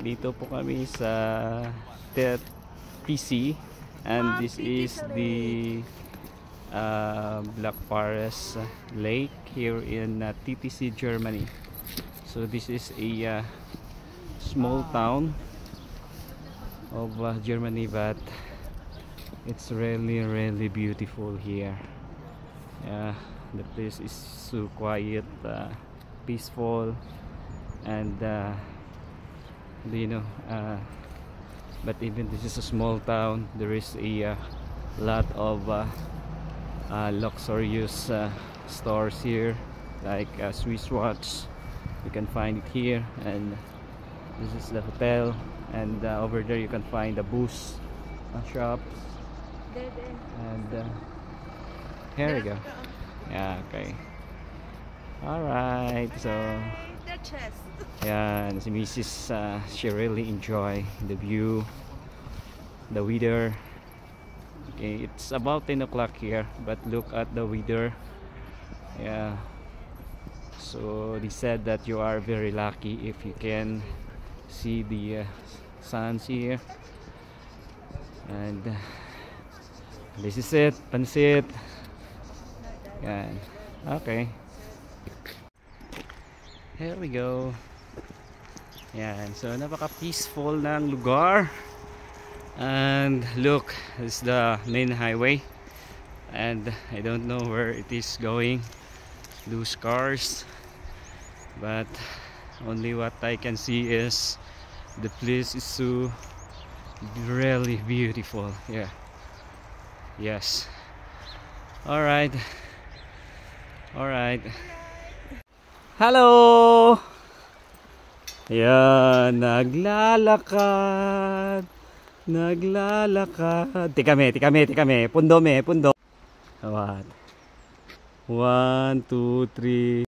Dito po kami sa TC, and this is the Black Forest Lake here in TTC, Germany. So this is a small town of Germany, but it's really beautiful here. The place is so quiet, peaceful, and but even this is a small town, there is a lot of luxurious stores here, like Swiss watch. You can find it here, and this is the hotel, and over there you can find the booze shops, and here we go. Okay, all right. So yeah, and si Mrs. She really enjoy the view, the weather. Okay, it's about 10 o'clock here, but look at the weather. Yeah, so they said that you are very lucky if you can see the suns here. And this is it, pansit. Yan. Okay, here we go. Yan, so napaka peaceful ng lugar. And look, this is the main highway, and I don't know where it is going, those cars, but only what I can see is the place is so really beautiful. Yeah, yes. All right, hello. Yan, naglalakad. Tikame. Pundo. What? 1, 2, 3.